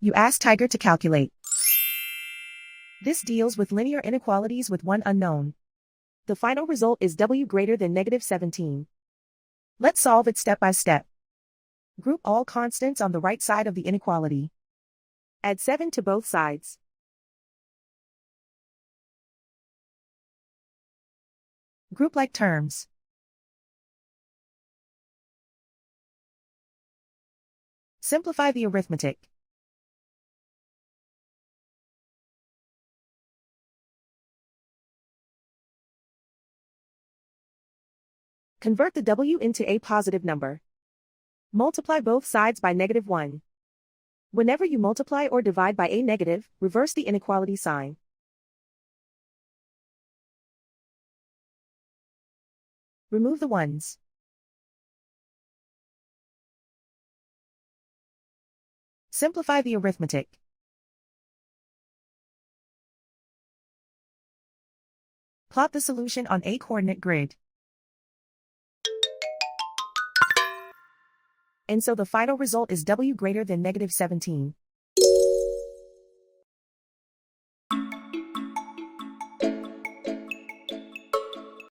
You ask Tiger to calculate. This deals with linear inequalities with one unknown. The final result is w greater than -17. Let's solve it step by step. Group all constants on the right side of the inequality. Add 7 to both sides. Group like terms. Simplify the arithmetic. Convert the w into a positive number. Multiply both sides by -1. Whenever you multiply or divide by a negative, reverse the inequality sign. Remove the ones. Simplify the arithmetic. Plot the solution on a coordinate grid. And so the final result is w greater than -17.